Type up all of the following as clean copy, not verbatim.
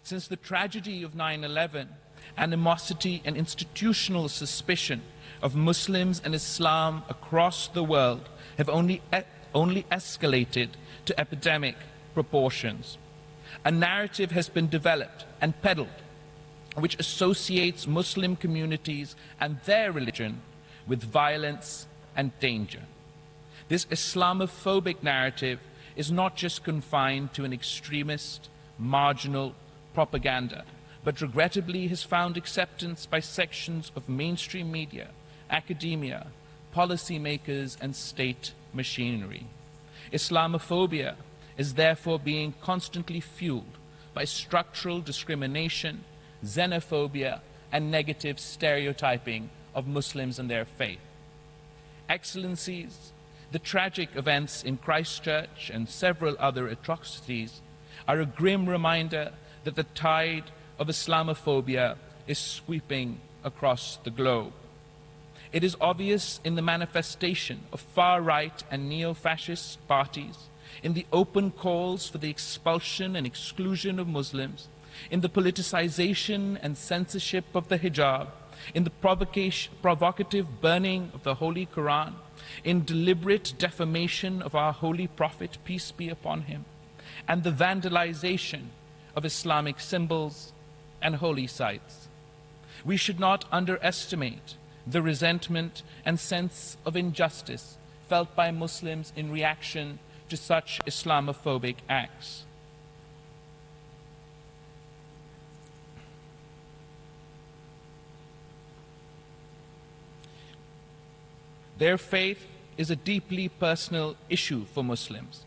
Since the tragedy of 9/11, animosity and institutional suspicion of Muslims and Islam across the world have only escalated to epidemic proportions. A narrative has been developed and peddled which associates Muslim communities and their religion with violence and danger. This Islamophobic narrative is not just confined to an extremist, marginal propaganda, but regrettably has found acceptance by sections of mainstream media, academia, policymakers, and state machinery. Islamophobia is therefore being constantly fueled by structural discrimination, xenophobia, and negative stereotyping of Muslims and their faith. Excellencies, the tragic events in Christchurch and several other atrocities are a grim reminder that the tide of Islamophobia is sweeping across the globe. It is obvious in the manifestation of far-right and neo-fascist parties, in the open calls for the expulsion and exclusion of Muslims, in the politicization and censorship of the hijab, in the provocative burning of the Holy Quran, in deliberate defamation of our Holy Prophet, peace be upon him, and the vandalization of Islamic symbols and holy sites. We should not underestimate the resentment and sense of injustice felt by Muslims in reaction to such Islamophobic acts. Their faith is a deeply personal issue for Muslims.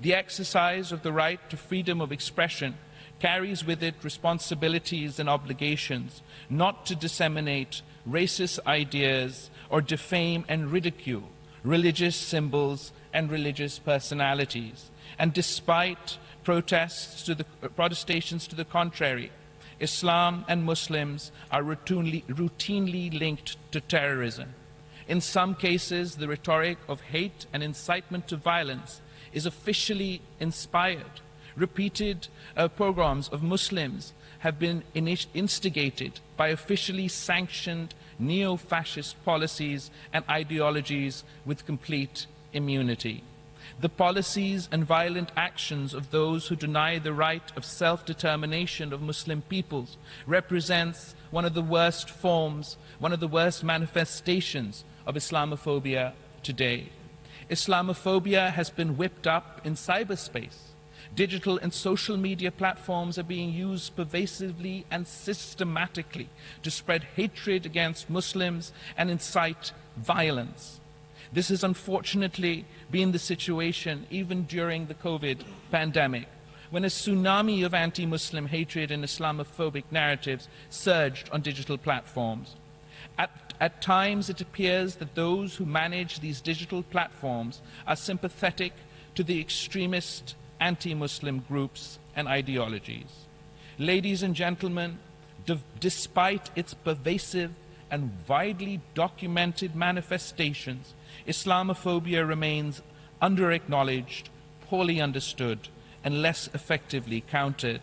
The exercise of the right to freedom of expression carries with it responsibilities and obligations not to disseminate racist ideas or defame and ridicule religious symbols and religious personalities. And despite protestations to the contrary, Islam and Muslims are routinely linked to terrorism. In some cases, the rhetoric of hate and incitement to violence is officially inspired. Repeated pogroms of Muslims have been instigated by officially sanctioned neo-fascist policies and ideologies with complete immunity. The policies and violent actions of those who deny the right of self-determination of Muslim peoples represents one of the worst forms, one of the worst manifestations of Islamophobia today. Islamophobia has been whipped up in cyberspace. Digital and social media platforms are being used pervasively and systematically to spread hatred against Muslims and incite violence. This has unfortunately been the situation even during the COVID pandemic, when a tsunami of anti-Muslim hatred and Islamophobic narratives surged on digital platforms. At times, it appears that those who manage these digital platforms are sympathetic to the extremist anti-Muslim groups and ideologies. Ladies and gentlemen, despite its pervasive and widely documented manifestations, Islamophobia remains under-acknowledged, poorly understood, and less effectively countered.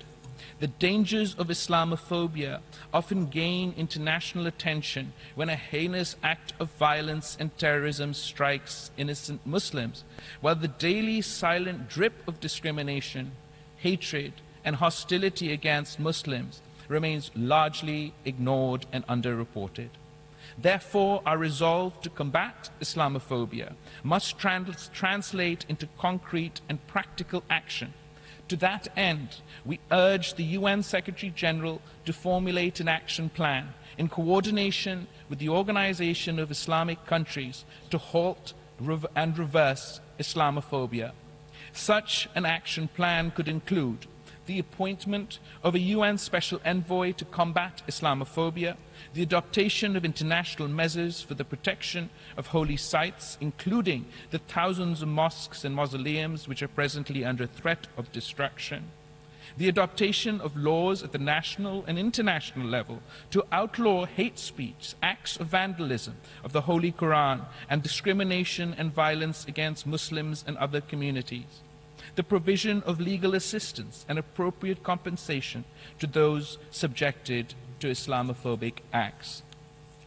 The dangers of Islamophobia often gain international attention when a heinous act of violence and terrorism strikes innocent Muslims, while the daily silent drip of discrimination, hatred, and hostility against Muslims remains largely ignored and underreported. Therefore, our resolve to combat Islamophobia must translate into concrete and practical action. To that end, we urge the UN Secretary-General to formulate an action plan in coordination with the Organization of Islamic Countries to halt and reverse Islamophobia. Such an action plan could include the appointment of a UN Special Envoy to combat Islamophobia, the adoption of international measures for the protection of holy sites, including the thousands of mosques and mausoleums which are presently under threat of destruction, the adoption of laws at the national and international level to outlaw hate speech, acts of vandalism of the Holy Quran, and discrimination and violence against Muslims and other communities, the provision of legal assistance and appropriate compensation to those subjected to Islamophobic acts,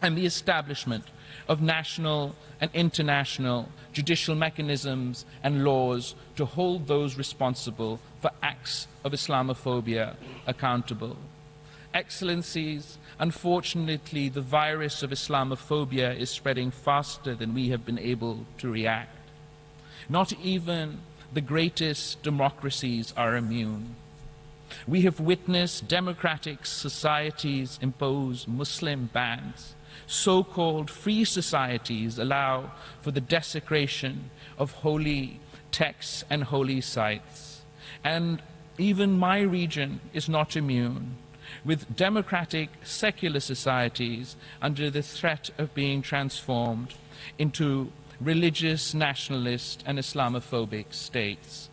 and the establishment of national and international judicial mechanisms and laws to hold those responsible for acts of Islamophobia accountable. Excellencies, unfortunately, the virus of Islamophobia is spreading faster than we have been able to react. Not even the greatest democracies are immune. We have witnessed democratic societies impose Muslim bans. So-called free societies allow for the desecration of holy texts and holy sites. And even my region is not immune, with democratic secular societies under the threat of being transformed into religious, nationalist and Islamophobic states.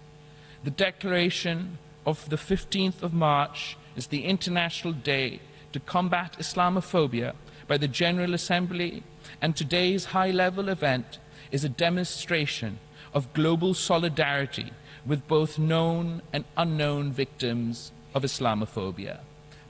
The declaration of the 15th of March is the International Day to Combat Islamophobia by the General Assembly, and today's high-level event is a demonstration of global solidarity with both known and unknown victims of Islamophobia.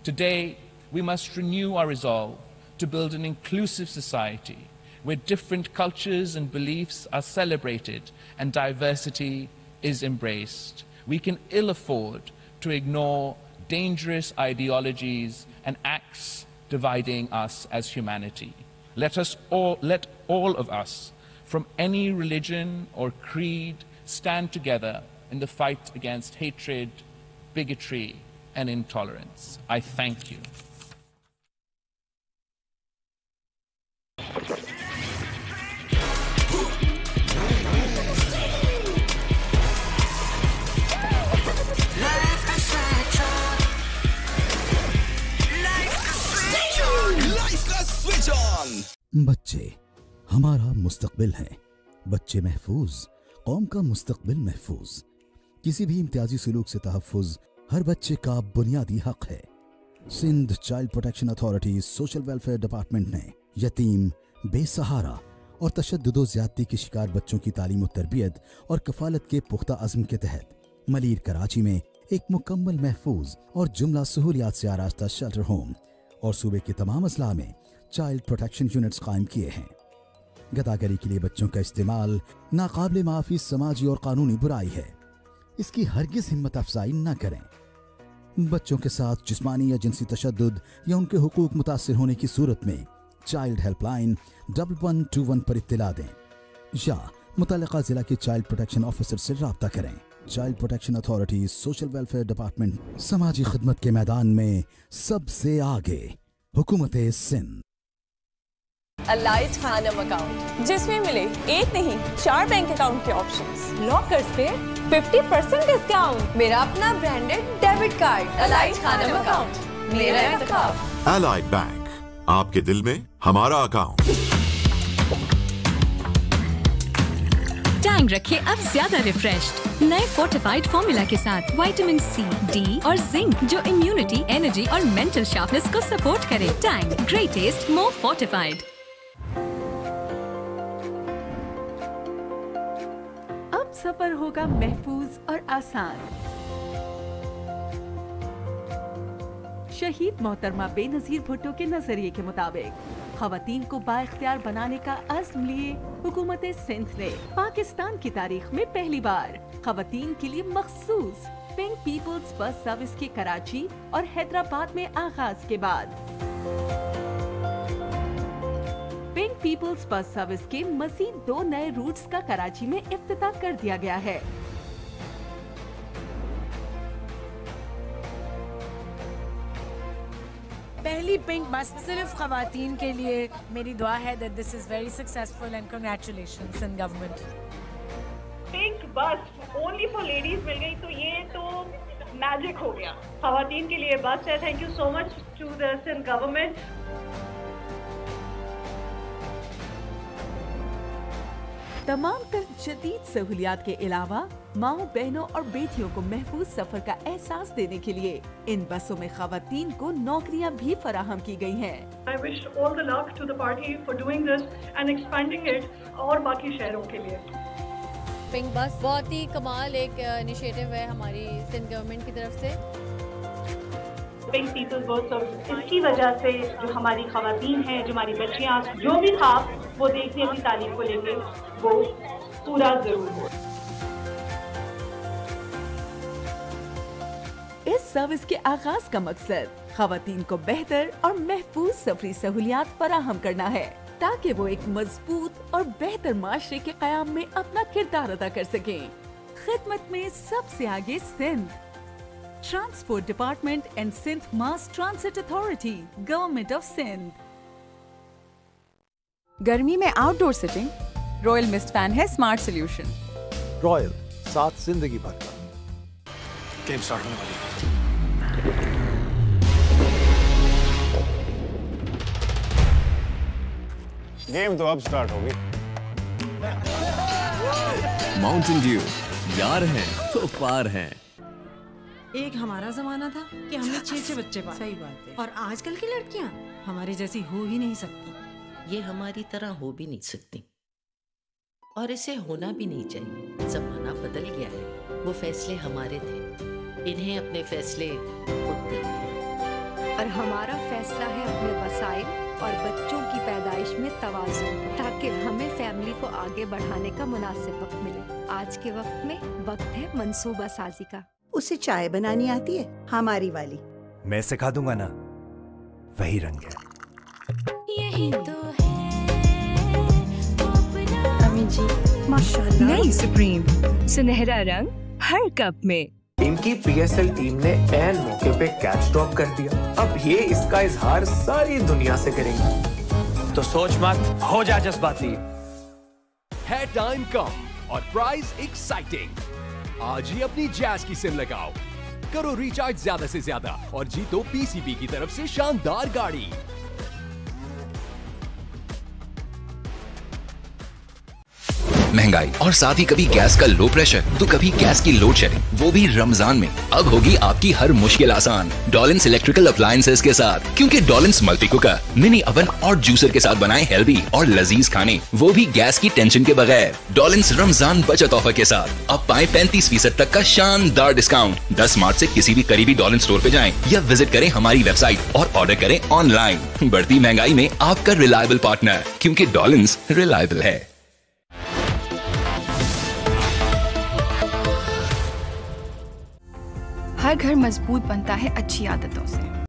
Today, we must renew our resolve to build an inclusive society where different cultures and beliefs are celebrated and diversity is embraced. We can ill afford to ignore dangerous ideologies and acts dividing us as humanity. Let all of us, from any religion or creed, stand together in the fight against hatred, bigotry, and intolerance. I thank you. बच्चे हमारा मुस्तकबिल हैं। बच्चे महफूज, कौम का मुस्तकबिल महफूज। किसी भी इम्तियाजी सलूक से तहफ़्फ़ुज़ हर बच्चे का बुनियादी हक है। Sindh child protection authority social welfare department ने यतीम, बेसहारा और तशद्दुद ज़्यादती के शिकार बच्चों की तालीम और तरबियत और कफ़ालत के पुख्ता अज़्म के तहत मलीर कराची में एक मुकम्मल महफूज और जुमला सहूलियात से आरास्ता शेल्टर होम और सूबे के तमाम अज़ला में चाइल्ड प्रोटेक्शन यूनिट्स कायम किए हैं। गदागरी के लिए बच्चों का इस्तेमाल नाकाबिले माफ़ी समाजी और कानूनी बुराई है। इसकी हरगिज़ हिम्मत अफजाई न करें। बच्चों के साथ जिस्मानी या जिनसी तशद्दुद या उनके हुकूक मुतासिर होने की सूरत में चाइल्ड हेल्पलाइन 1121 पर इत्तला दें या मुतल्लिका ज़िला के चाइल्ड प्रोटेक्शन ऑफिसर से रब्ता करें। Child protection authority social welfare department समाजी खिदमत के मैदान में सबसे आगे। हुकूमत सिंध। अलाइट खानम अकाउंट, जिसमें मिले एक नहीं 4 बैंक अकाउंट के ऑप्शंस, लॉकर्स पे 50% डिस्काउंट, मेरा अपना branded debit card. Allied Khanum account, मेरा इंतखाब। अलाइट बैंक, आपके दिल में हमारा अकाउंट। टैंग रखे अब ज्यादा रिफ्रेश्ड नए फोर्टिफाइड फॉर्मूला के साथ विटामिन सी, डी और जिंक जो इम्यूनिटी, एनर्जी और मेंटल शार्पनेस को सपोर्ट करे। टैंग, ग्रेट टेस्ट, मोर फोर्टिफाइड। अब सफर होगा महफूज और आसान। शहीद मोहतरमा बेनजीर भुट्टो के नजरिए के मुताबिक खवातीन को बाइख्तियार बनाने का अज़्म लिए हुकूमत सिंध ने पाकिस्तान की तारीख में पहली बार खवातीन के लिए मखसूस पिंक पीपल्स बस सर्विस के कराची और हैदराबाद में आगाज के बाद पिंक पीपल्स बस सर्विस के मज़ीद 2 नए रूट्स का कराची में इफ्तिताह कर दिया गया है। पहली पिंक बस सिर्फ खवातीन के लिए। मेरी दुआ है that this is very successful and congratulations in government. Pink बस ओनली फॉर लेडीज मिल गई तो ये तो मैजिक हो गया। खवातीन के लिए बस है। Thank you so much to the Sindh government. तमाम तर जदीद सहूलियात के अलावा माओ, बहनों और बेटियों को महफूज सफर का एहसास देने के लिए इन बसों में खवातीन को नौकरियां भी फराहम की गई हैं। I wish all the luck to the party for doing this and expanding it और बाकी शहरों के लिए। पिंक बस बहुत ही कमाल एक इनिशिएटिव है हमारी सिंध गवर्नमेंट की तरफ से। पिंक पीपल्स बस इसकी वजह से जो हमारी खवातीन हैं, जो हमारी बच्चियाँ, जो भी था वो देखने अपनी तालीम को लेके वो पूरा जरूर हो। इस सर्विस के आगाज का मकसद खवातीन को बेहतर और महफूज सफरी सहूलियात फराहम करना है ताकि वो एक मजबूत और बेहतर माशरे के क़याम में अपना किरदार अदा कर सकें। खिदमत में सबसे आगे Sindh transport department and Sindh mass transit authority, government of Sindh. गर्मी में outdoor sitting, royal mist fan है स्मार्ट सोल्यूशन। रॉयल, साथ जिंदगी भर का। गेम स्टार्ट होने वाली है। गेम तो अब स्टार्ट होगी। माउंटेन ड्यू, यार हैं तो पार हैं। एक हमारा जमाना था कि हमने 6 बच्चे पाले। सही बात है। और आजकल की लड़कियां हमारी जैसी हो ही नहीं सकती। ये हमारी तरह हो भी नहीं सकती और इसे होना भी नहीं चाहिए। जमाना बदल गया है, वो फैसले हमारे थे, इन्हें अपने फैसले खुद करने हैं। और हमारा फैसला है अपने वसाइल और बच्चों की पैदाइश में तवाज़ुन, ताकि हमें फैमिली को आगे बढ़ाने का मुनासिब वक्त मिले। आज के वक्त में वक्त है मंसूबा साजी का। उसे चाय बनानी आती है, हमारी वाली। मैं सिखा दूंगा ना, वही रंग है। यही तो है अम्मी जी, माशाल्लाह। नई सुप्रीम सुनहरा रंग हर कप में। इनकी PSL टीम ने ऐन मौके पे कैच ड्रॉप कर दिया। अब ये इसका इजहार सारी दुनिया से करेंगे। तो सोच मत, हो जा जज्बाती। है टाइम कम और प्राइस एक्साइटिंग। आज ही अपनी जैज की सिम लगाओ, करो रिचार्ज ज्यादा से ज्यादा और जीतो PCB की तरफ से शानदार गाड़ी। महंगाई और साथ ही कभी गैस का लो प्रेशर तो कभी गैस की लोड शेडिंग, वो भी रमजान में। अब होगी आपकी हर मुश्किल आसान डॉलिंस इलेक्ट्रिकल अप्लायंसेज के साथ, क्योंकि डॉलिंस मल्टी कुकर, मिनी ओवन और जूसर के साथ बनाए हेल्दी और लजीज खाने, वो भी गैस की टेंशन के बगैर। डॉलिंस रमजान बचत ऑफर के साथ अब पाए 35% तक का शानदार डिस्काउंट। 10 मार्च से किसी भी करीबी डॉलिंस स्टोर पे जाएं या विजिट करें हमारी वेबसाइट और ऑर्डर करें ऑनलाइन। बढ़ती महंगाई में आपका रिलायबल पार्टनर, क्योंकि डॉलिंस रिलायबल है। हर घर मजबूत बनता है अच्छी आदतों से।